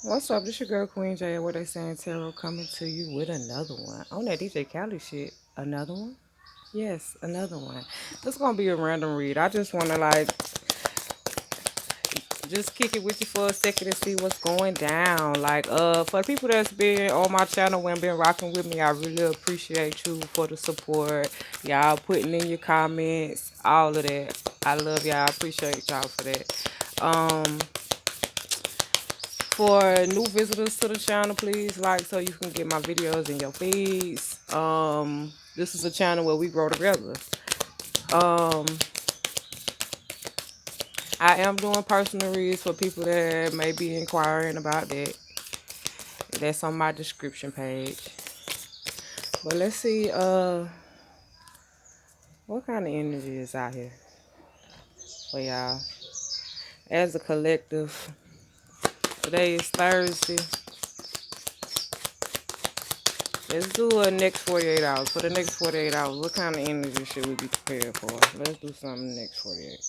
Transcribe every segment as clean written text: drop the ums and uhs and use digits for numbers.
What's up? This your girl Queen J. What they saying tarot coming to you with another one on that DJ Khaled shit. Another one? Yes, another one. This gonna be a random read. I just wanna just kick it with you for a second and see what's going down. For the people that's been on my channel and been rocking with me, I really appreciate you for the support. Y'all putting in your comments, all of that. I love y'all. I appreciate y'all for that. For new visitors to the channel, please like so you can get my videos in your feeds. This is a channel where we grow together. Um, I am doing personal reads for people that may be inquiring about that. That's on my description page. But let's see, what kind of energy is out here for y'all as a collective. Today is Thursday. Let's do a next 48 hours. For the next 48 hours, what kind of energy should we be prepared for? Let's do something next 48.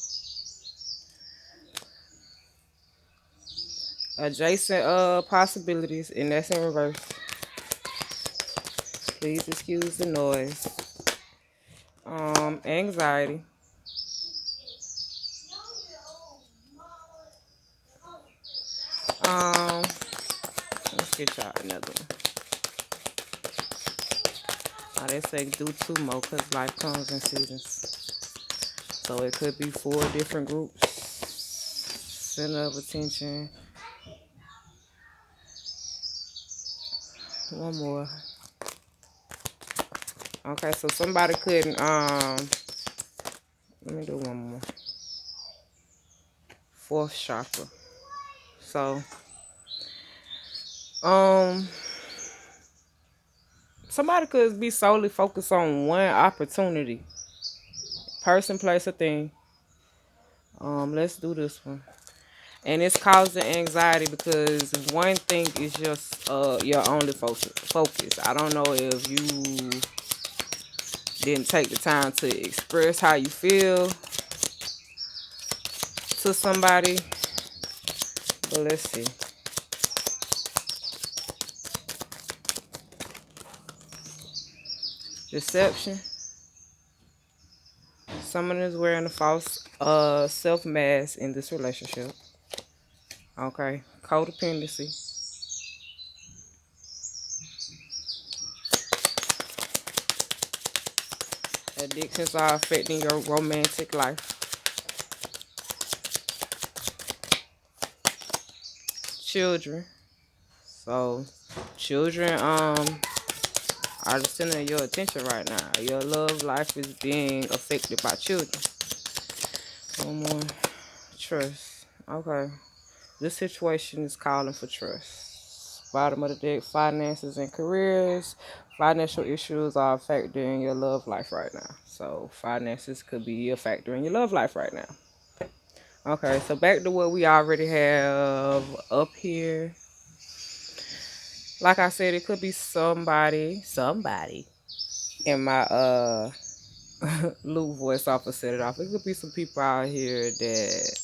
Adjacent possibilities, and that's in reverse. Please excuse the noise. Anxiety. Um, let's get y'all another one. They say do two more because life comes in seasons. So it could be 4 different groups. Center of attention. One more. Okay, so somebody couldn't, let me do one more. 4th chakra. So, somebody could be solely focused on one opportunity. Person, place, or thing. Let's do this one. And it's causing anxiety because one thing is just your only focus. I don't know if you didn't take the time to express how you feel to somebody. But let's see. Deception. Someone is wearing a false self-mask in this relationship. Okay. Codependency. Addictions are affecting your romantic life. Children. So, children are the center of your attention right now. Your love life is being affected by children. One more. Trust. Okay. This situation is calling for trust. Bottom of the deck, finances and careers. Financial issues are a factor in your love life right now. So finances could be a factor in your love life right now. Okay, so back to what we already have up here. Like I said, it could be somebody in my Lou voice off and set it off. It could be some people out here that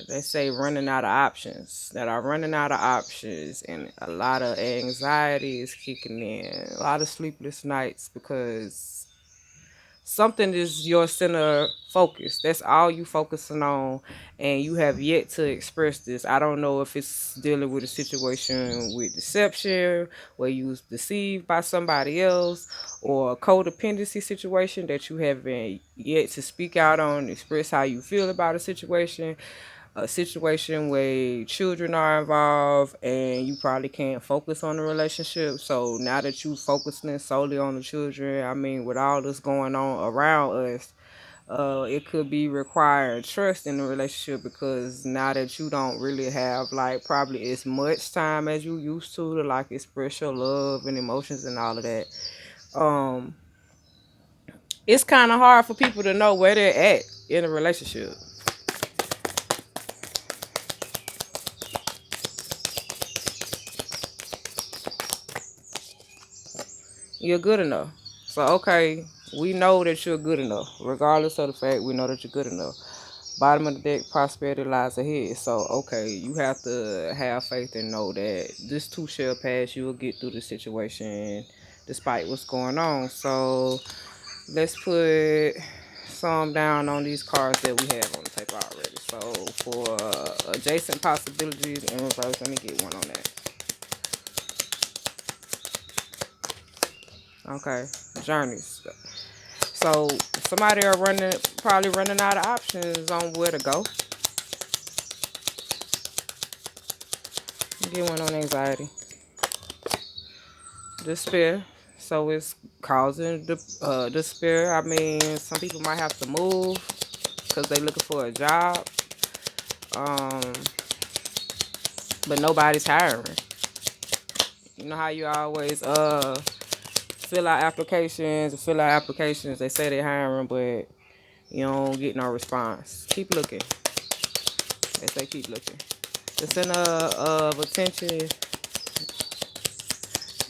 they say running out of options, that are running out of options, and a lot of anxiety is kicking in, a lot of sleepless nights because something is your center focus. That's all you focusing on, and you have yet to express this. I don't know if it's dealing with a situation with deception, where you was deceived by somebody else, or a codependency situation that you haven't yet to speak out on, express how you feel about a situation where children are involved and you probably can't focus on the relationship. So now that you focusing solely on the children, I mean, with all this going on around us, it could be requiring trust in the relationship because now that you don't really have like probably as much time as you used to like express your love and emotions and all of that. It's kind of hard for people to know where they're at in a relationship. You're good enough. So, okay, we know that you're good enough. Regardless of the fact, we know that you're good enough. Bottom of the deck, prosperity lies ahead. So, okay, you have to have faith and know that this too shall pass. You will get through the situation despite what's going on. So, let's put some down on these cards that we have on the table already. So, for adjacent possibilities in reverse, let me get one on that. Okay, journeys. So somebody are probably running out of options on where to go. Get one on anxiety. Despair. So it's causing despair. I mean, some people might have to move because they're looking for a job. But nobody's hiring. You know how you always fill out applications. They say they're hiring, but you don't get no response. Keep looking. They say keep looking. The center of attention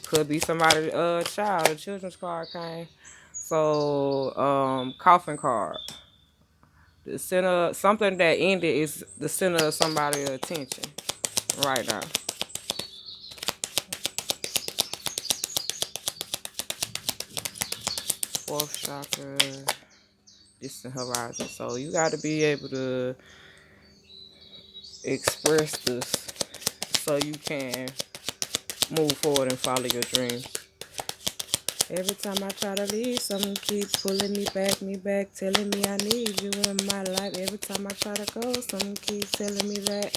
could be somebody's child. A children's card came. So coffin card. The center, something that ended is the center of somebody's attention right now. Fourth chakra, distant horizon. So you got to be able to express this so you can move forward and follow your dreams. Every time I try to leave, something keeps pulling me back, telling me I need you in my life. Every time I try to go, something keeps telling me that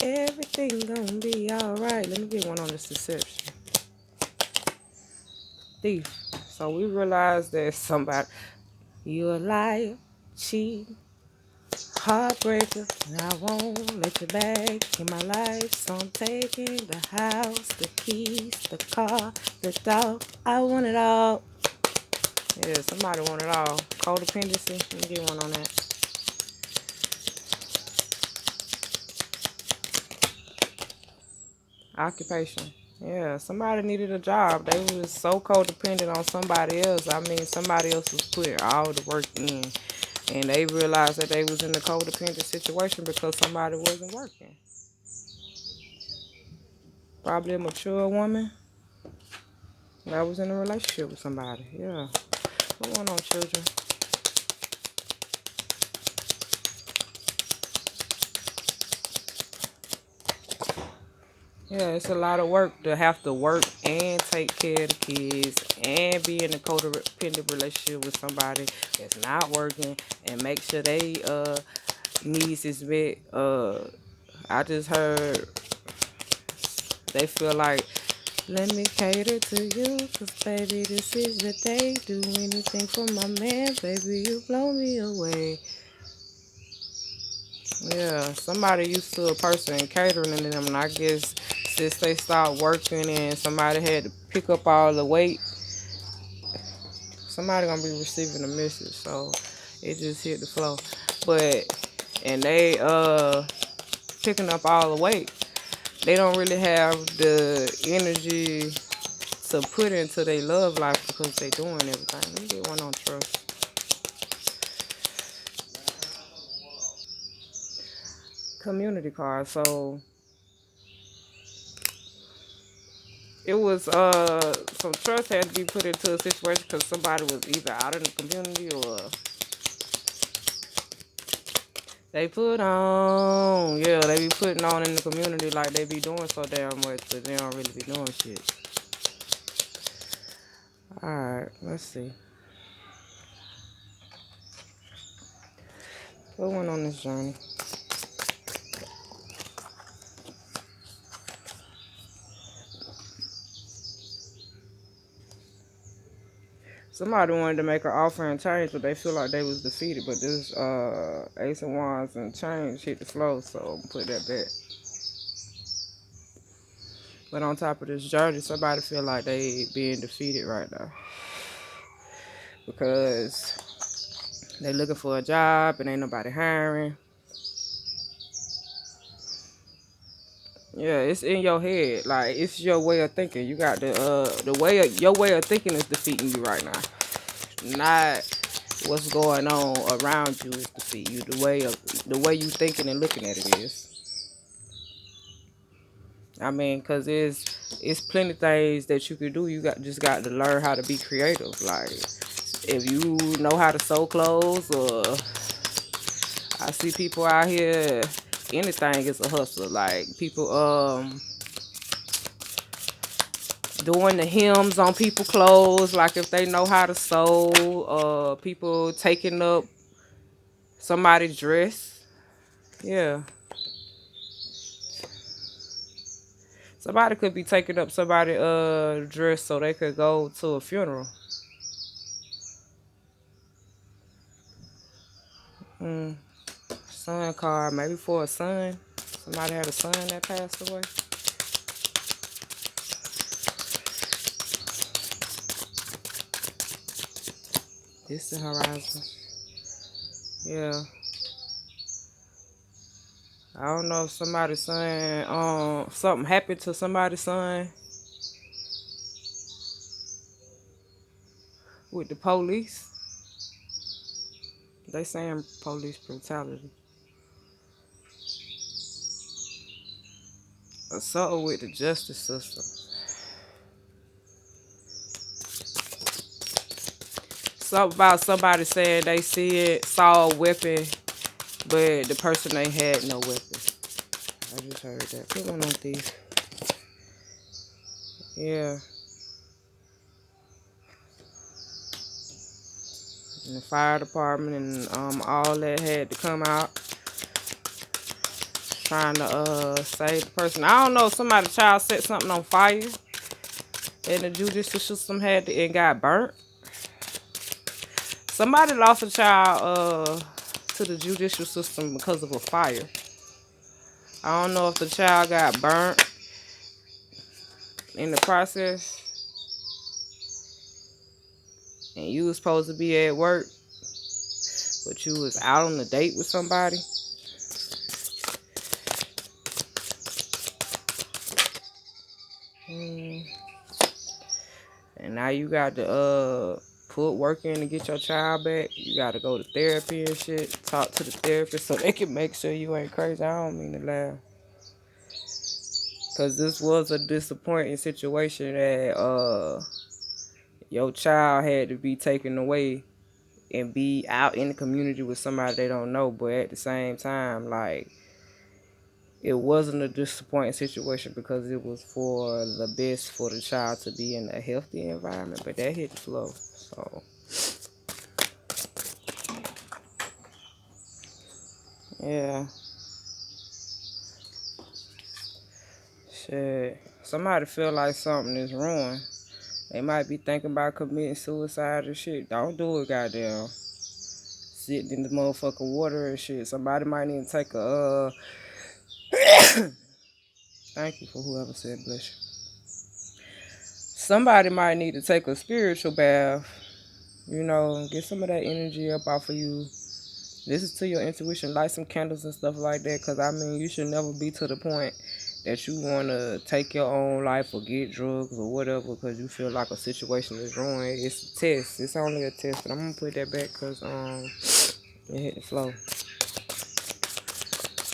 everything gonna be alright. Let me get one on this deception. Thief. So we realize that somebody, you a liar, cheat, heartbreaker, and I won't let you back in my life. So I'm taking the house, the keys, the car, the dog. I want it all. Yeah, somebody want it all. Codependency. Let me get one on that. Occupation. Yeah, somebody needed a job. They was so codependent on somebody else. I mean, somebody else was putting all the work in. And they realized that they was in a codependent situation because somebody wasn't working. Probably a mature woman that was in a relationship with somebody. Yeah. What's going on, children? Yeah, it's a lot of work to have to work and take care of the kids and be in a codependent relationship with somebody that's not working and make sure they needs is met. I just heard they feel like, let me cater to you, cause baby this is your day. Do anything for my man, baby you blow me away. Yeah, somebody used to a person catering to them, and I guess since they stopped working and somebody had to pick up all the weight, somebody gonna be receiving a message. So it just hit the flow. But and they picking up all the weight, they don't really have the energy to put into their love life because they doing everything. Let me get one on trust. Community card. So it was some trust had to be put into a situation because somebody was either out in the community or they put on. Yeah, they be putting on in the community like they be doing so damn much, but they don't really be doing shit. Alright, let's see. Put one on this journey. Somebody wanted to make an offer and change, but they feel like they was defeated. But this Ace of Wands and change hit the flow, so put that back. But on top of this journey, somebody feel like they being defeated right now because they looking for a job and ain't nobody hiring. Yeah, it's in your head. Like, it's your way of thinking. You got your way of thinking is defeating you right now. Not what's going on around you is defeating you. The way of the way you thinking and looking at it is. I mean, cause it's plenty things that you could do. You got to learn how to be creative. Like if you know how to sew clothes, or I see people out here, anything is a hustle. Like people doing the hems on people clothes. Like if they know how to sew, people taking up somebody's dress. Yeah. Somebody could be taking up somebody's dress so they could go to a funeral. Mm. Son card, maybe for a son. Somebody had a son that passed away. Distant horizon. Yeah. I don't know if somebody's son, something happened to somebody's son with the police. They saying police brutality. Or something with the justice system. Something about somebody saying they saw a weapon, but the person they had no weapon. I just heard that. Put one on these. Yeah. And the fire department and all that had to come out trying to save the person. I don't know if somebody's child set something on fire and the judicial system and got burnt. Somebody lost a child to the judicial system because of a fire. I don't know if the child got burnt in the process and you was supposed to be at work, but you was out on a date with somebody. And now you got to put work in to get your child back. You got to go to therapy and shit. Talk to the therapist so they can make sure you ain't crazy. I don't mean to laugh. Because this was a disappointing situation that your child had to be taken away and be out in the community with somebody they don't know. But at the same time, like, it wasn't a disappointing situation because it was for the best for the child to be in a healthy environment. But that hit the flow. So, yeah. Shit. Somebody feel like something is wrong. They might be thinking about committing suicide or shit. Don't do it, goddamn. Sitting in the motherfucking water and shit. Somebody might need to take a thank you for whoever said bless you. Somebody might need to take a spiritual bath. You know, get some of that energy up off of you. Listen to your intuition, light some candles and stuff like that. Because, I mean, you should never be to the point that you want to take your own life or get drugs or whatever because you feel like a situation is wrong. It's a test. It's only a test. But I'm going to put that back because it hit the flow.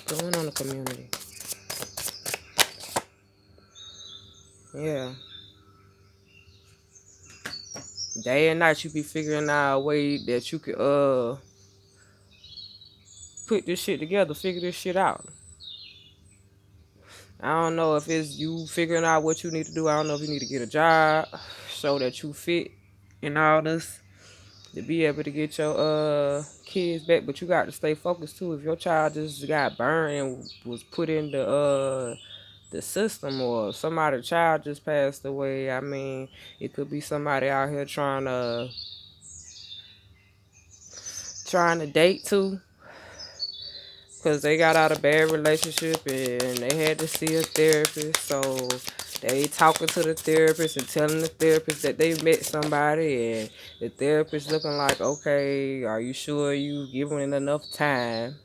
Going on the community. Yeah. Day and night you be figuring out a way that you could put this shit together, figure this shit out. I don't know if it's you figuring out what you need to do. I don't know if you need to get a job, show that you fit in all this to be able to get your kids back. But you got to stay focused too. If your child just got burned and was put in the system, or somebody's child just passed away, I mean, it could be somebody out here trying to date too. Because they got out of a bad relationship and they had to see a therapist. So they talking to the therapist and telling the therapist that they met somebody. And the therapist looking like, okay, are you sure you giving it enough time?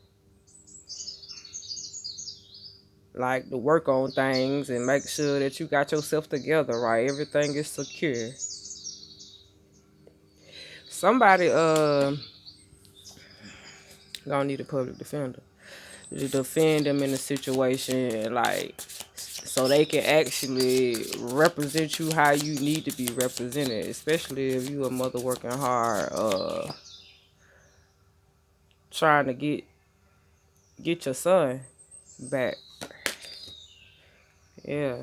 Like to work on things and make sure that you got yourself together, right? Everything is secure. Somebody gonna need a public defender. to defend them in a situation, like, so they can actually represent you how you need to be represented, especially if you a mother working hard, trying to get your son back. Yeah.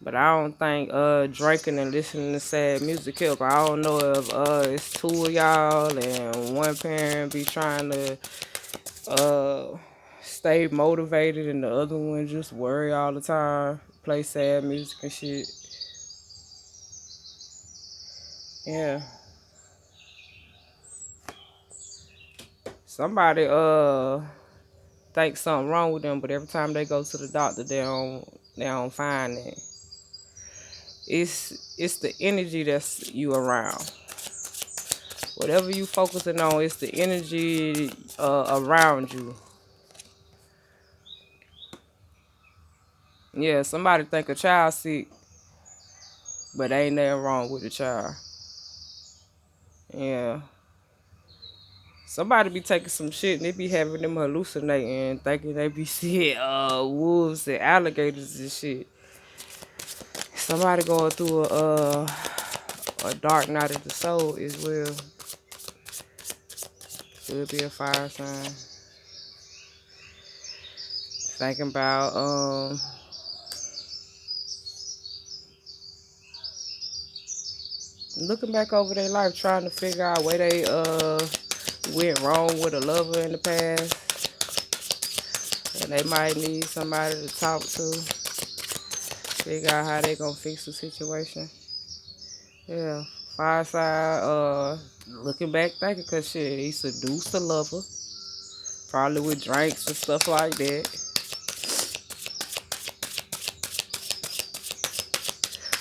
But I don't think drinking and listening to sad music help. I don't know if it's two of y'all and one parent be trying to stay motivated and the other one just worry all the time, play sad music and shit. Yeah. Somebody think something wrong with them, but every time they go to the doctor they don't find it. It's the energy that's you around. Whatever you focusing on, it's the energy around you. Yeah, somebody think a child sick, but ain't nothing wrong with the child. Yeah. Somebody be taking some shit and they be having them hallucinating, thinking they be seeing wolves and alligators and shit. Somebody going through a dark night of the soul as well. Could be a fire sign. Thinking about looking back over their life, trying to figure out where they went wrong with a lover in the past, and they might need somebody to talk to, figure out how they gonna fix the situation. Yeah, fireside. Looking back, thinking, cause shit, he seduced a lover, probably with drinks and stuff like that,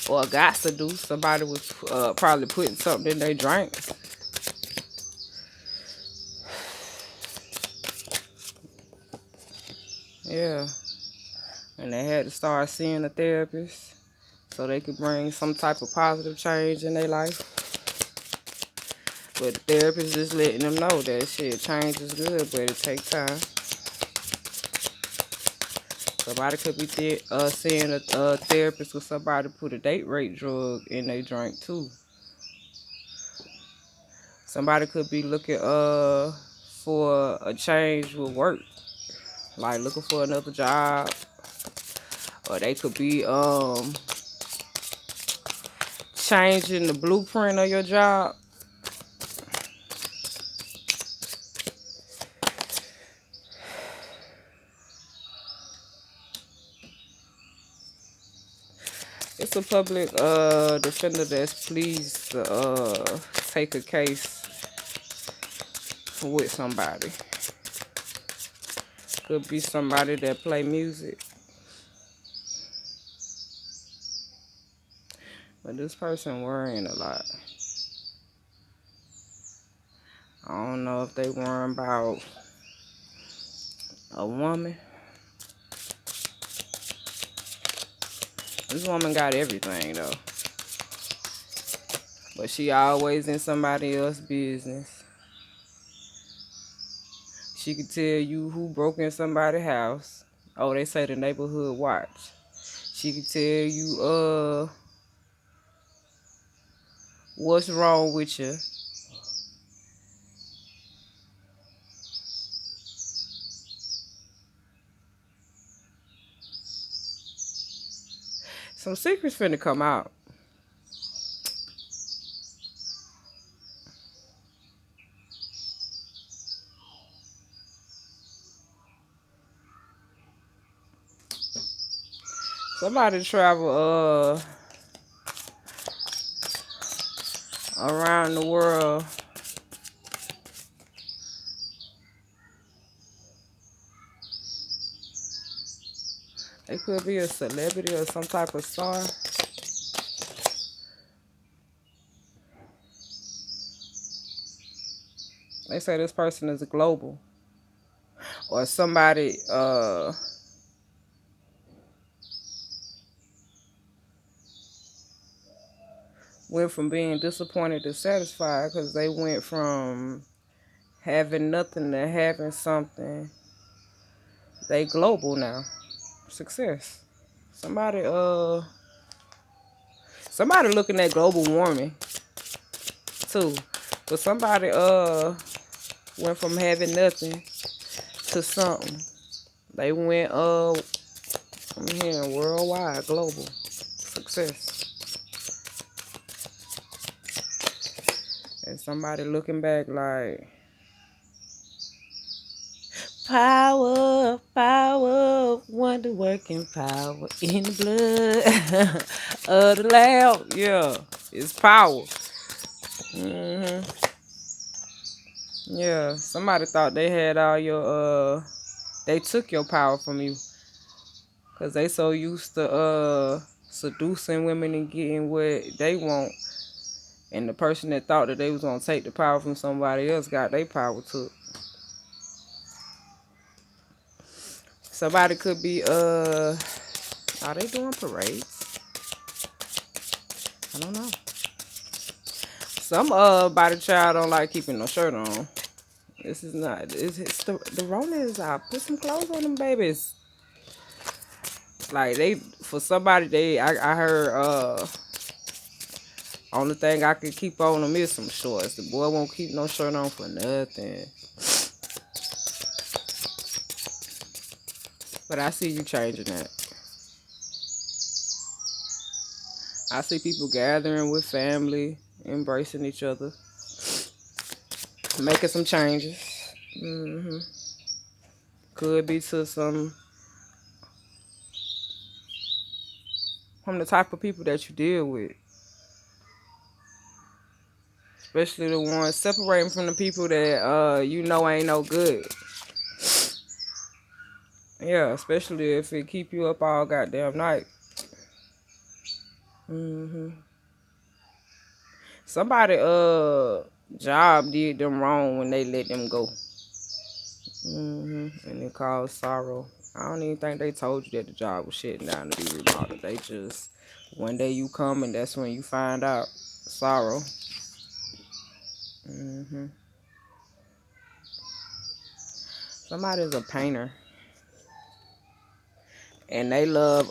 or got seduced. Somebody was probably putting something in their drinks. Yeah, and they had to start seeing a therapist so they could bring some type of positive change in their life. But the therapist just letting them know that shit, change is good, but it takes time. Somebody could be seeing a therapist with somebody put a date rape drug in their drink too. Somebody could be looking for a change with work, like looking for another job, or they could be changing the blueprint of your job. It's a public defender that's pleased to take a case with somebody. Could be somebody that play music. But this person worrying a lot. I don't know if they worrying about a woman. This woman got everything though. But she always in somebody else's business. She could tell you who broke in somebody's house. Oh, they say the neighborhood watch. She could tell you what's wrong with you. Some secrets finna come out. Somebody travel around the world. They could be a celebrity or some type of star. They say this person is global. Or somebody went from being disappointed to satisfied because they went from having nothing to having something. They global now. Success. Somebody somebody looking at global warming too. But somebody went from having nothing to something. They went I'm hearing worldwide, global success. And somebody looking back like power, power, wonder working power in the blood of the Lamb. Yeah, it's power. Yeah, somebody thought they had all your they took your power from you because they so used to seducing women and getting what they want, and the person that thought that they was gonna take the power from somebody else got their power took. Somebody could be are they doing parades? I don't know. Some body child don't like keeping no shirt on. This is not. It's the Rona is out. Put some clothes on them babies. Like they for somebody I heard only thing I could keep on them is some shorts. The boy won't keep no shirt on for nothing. But I see you changing that. I see people gathering with family, embracing each other, making some changes. Could be to some from the type of people that you deal with. Especially the ones separating from the people that you know ain't no good. Yeah, especially if it keep you up all goddamn night. Somebody job did them wrong when they let them go. And it caused sorrow. I don't even think they told you that the job was shutting down to be remodeled. They just one day you come and that's when you find out sorrow. Somebody's a painter. And they love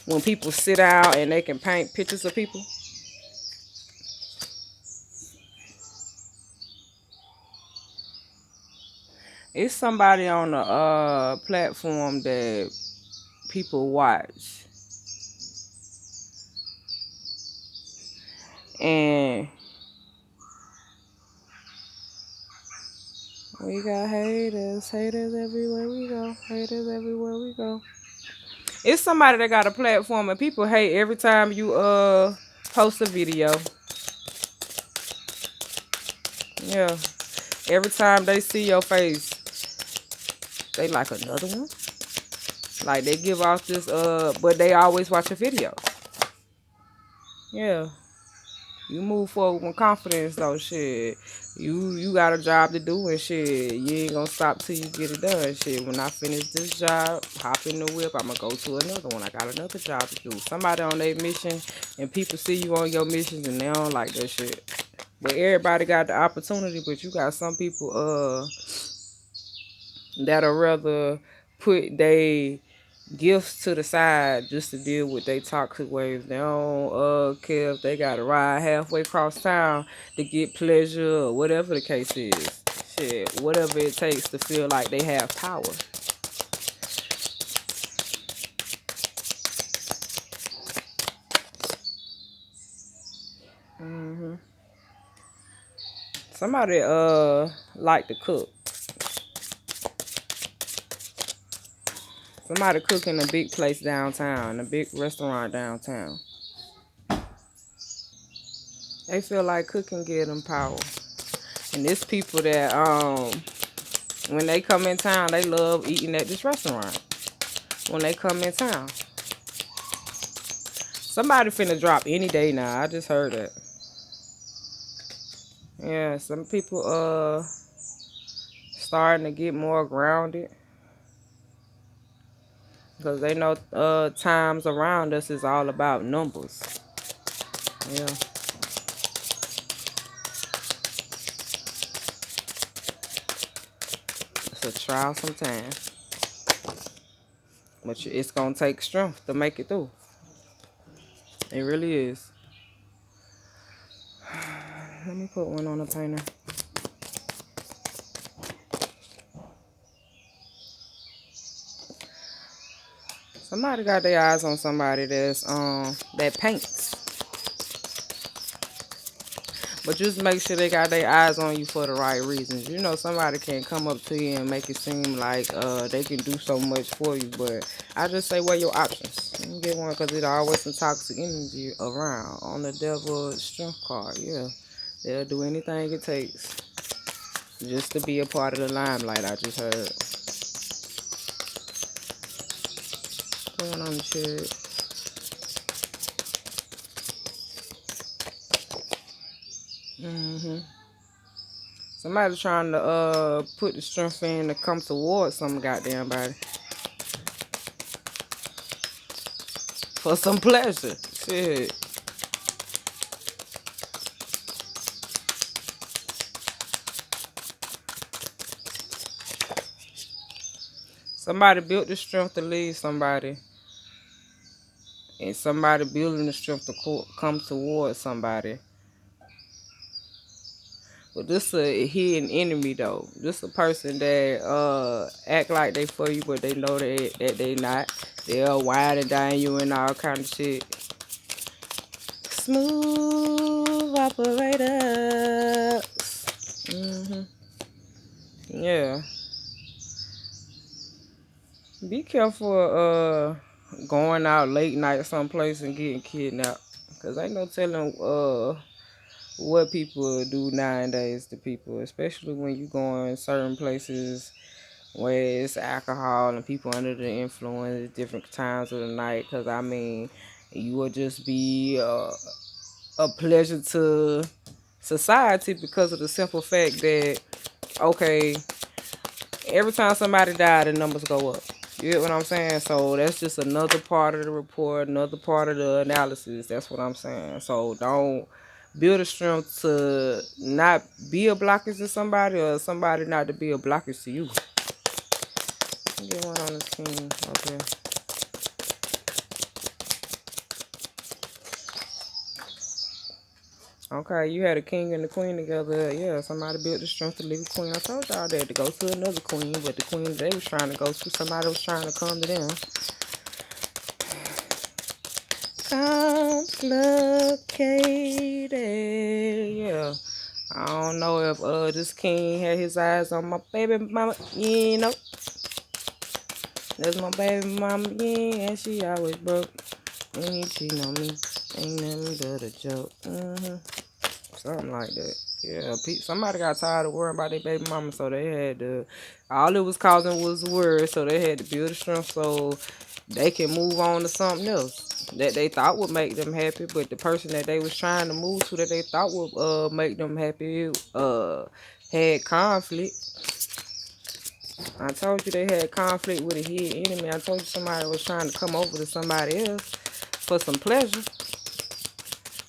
when people sit out and they can paint pictures of people. It's somebody on the platform that people watch. And we got haters, haters everywhere we go, haters everywhere we go. It's somebody that got a platform and people hate every time you post a video. Yeah. Every time they see your face, they like another one. Like they give off this but they always watch a video. Yeah. You move forward with confidence though, shit. You got a job to do and shit. You ain't gonna stop till you get it done. Shit. When I finish this job, hop in the whip, I'ma go to another one. I got another job to do. Somebody on their mission and people see you on your missions and they don't like that shit. But everybody got the opportunity, but you got some people that'll rather put they gifts to the side just to deal with their toxic waves. They don't care if they gotta ride halfway across town to get pleasure or whatever the case is. Shit, whatever it takes to feel like they have power. Somebody like to cook. Somebody cook in a big place downtown, a big restaurant downtown. They feel like cooking give them power. And there's people that when they come in town, they love eating at this restaurant. When they come in town. Somebody finna drop any day now. I just heard that. Yeah, some people starting to get more grounded. Because they know times around us is all about numbers. Yeah. It's a trial sometimes. But it's going to take strength to make it through. It really is. Let me put one on the painter. Somebody got their eyes on somebody that paints. But just make sure they got their eyes on you for the right reasons. You know, somebody can come up to you and make it seem like they can do so much for you. But I just say, weigh your options. You get one because there's always some toxic energy around. On the devil strength card, yeah. They'll do anything it takes just to be a part of the limelight, I just heard. Going on the shit. Somebody trying to put the strength in to come towards some goddamn body. For some pleasure. Shit. Somebody built the strength to leave somebody. And somebody building the strength to come towards somebody. But this a hidden enemy though. This a person that act like they for you, but they know that they not. They'll wide and dine you and all kind of shit. Smooth operator. Yeah. Be careful going out late night someplace and getting kidnapped. Cause ain't no telling what people do nowadays to people, especially when you go in certain places where it's alcohol and people under the influence at different times of the night. Because, I mean, you will just be a pleasure to society because of the simple fact that, okay, every time somebody died, the numbers go up. You get what I'm saying? So that's just another part of the report, another part of the analysis. That's what I'm saying. So don't build a strength to not be a blockage to somebody or somebody not to be a blockage to you. Get one on this king. Okay. Okay, you had a king and the queen together. Yeah, somebody built the strength to leave a queen. I told y'all that to go to another queen, but the queen they was trying to go to, somebody was trying to come to them. Complicated. Yeah. I don't know if this king had his eyes on my baby mama. You know. That's my baby mama, yeah, and she always broke. And she know me. Ain't nothing but a joke. Something like that. Yeah, somebody got tired of worrying about their baby mama, so they had to. All it was causing was worry, so they had to build a strength so they can move on to something else that they thought would make them happy. But the person that they was trying to move to that they thought would make them happy had conflict. I told you they had conflict with a hidden enemy. I told you somebody was trying to come over to somebody else for some pleasure.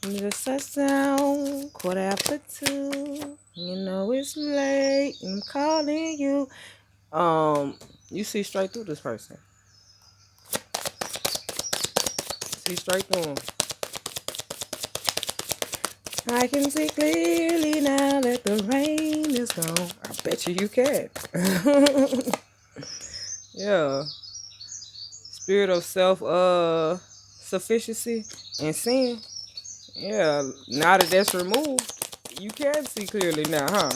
Just sat down, 2:15. You know it's late. I'm calling you. You see straight through this person. See straight through him. I can see clearly now that the rain is gone. I bet you can. Yeah. Spirit of sufficiency and sin. Yeah, now that that's removed, you can see clearly now, huh?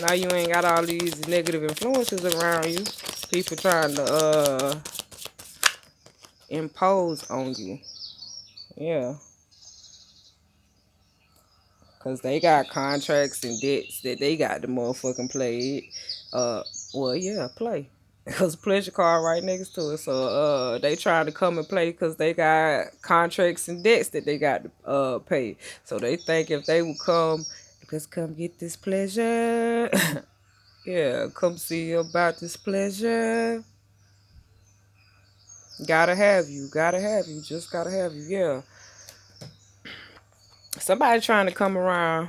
Now you ain't got all these negative influences around you. People trying to impose on you. Yeah. Because they got contracts and debts that they got to motherfucking play. Well, yeah, play. Because pleasure card right next to it. So they trying to come and play because they got contracts and debts that they got to pay. So they think if they would come, just come get this pleasure. Yeah, come see about this pleasure. Gotta have you. Just gotta have you. Yeah. Somebody trying to come around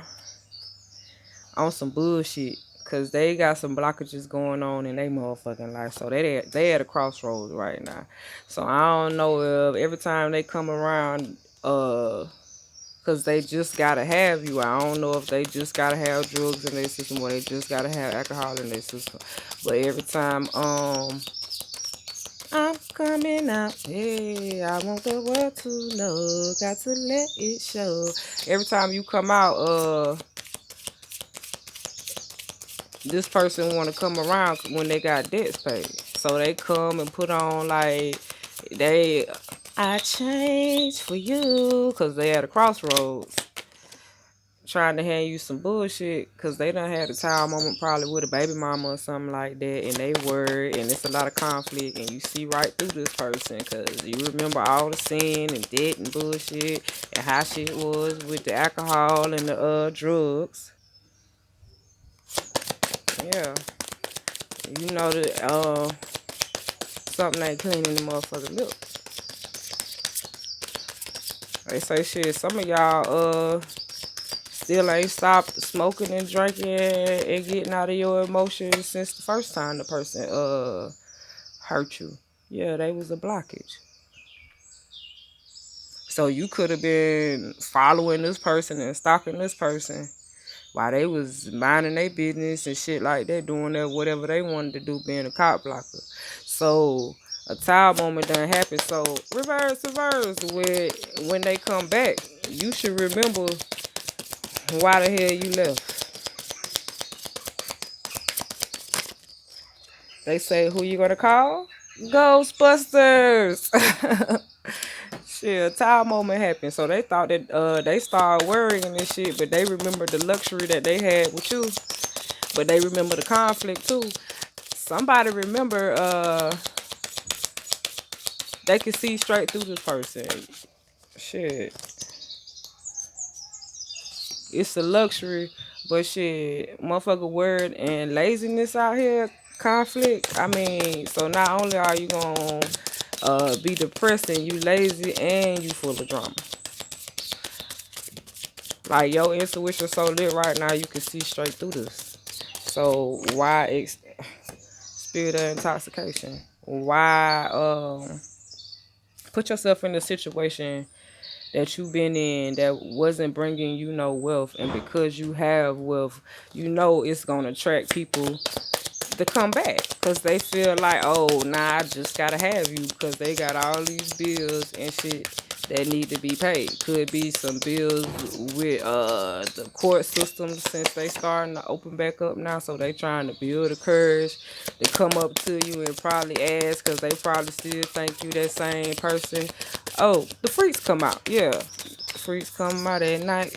on some bullshit. because they got some blockages going on in their motherfucking life. So they at a crossroads right now. So I don't know if every time they come around, because they just gotta have you. I don't know if they just gotta have drugs in their system or they just gotta have alcohol in their system. But every time I'm coming out, hey, I want the world to know, got to let it show. Every time you come out, this person want to come around when they got debts paid. So they come and put on like they, I changed for you, because they at a crossroads trying to hand you some bullshit because they done had a time moment probably with a baby mama or something like that, and they worried, and it's a lot of conflict, and you see right through this person because you remember all the sin and debt and bullshit and how shit was with the alcohol and the drugs. Yeah, you know that something ain't clean in the motherfucking milk. They say shit. Some of y'all still ain't stopped smoking and drinking and getting out of your emotions since the first time the person hurt you. Yeah, they was a blockage. So you could have been following this person and stalking this person while they was minding their business and shit like that, doing that whatever they wanted to do, being a cop blocker. So a time moment done happened. So reverse, when they come back, you should remember why the hell you left. They say, who you gonna call? Ghostbusters. Shit, a time moment happened. So they thought that they started worrying and shit, but they remember the luxury that they had with you. But they remember the conflict too. Somebody remember they can see straight through this person. Shit. It's a luxury, but shit, motherfucker word and laziness out here, conflict. I mean, so not only are you gonna be depressed and you lazy and you full of drama. Like your intuition so lit right now, you can see straight through this. So why spirit of intoxication? Why put yourself in a situation that you've been in that wasn't bringing you no wealth, and because you have wealth, you know it's gonna attract people to come back because they feel like, oh, nah, I just gotta have you because they got all these bills and shit that need to be paid. Could be some bills with the court system since they starting to open back up now, so they trying to build the courage to come up to you and probably ask because they probably still think you that same person. Oh, the freaks come out. Yeah, the freaks come out at night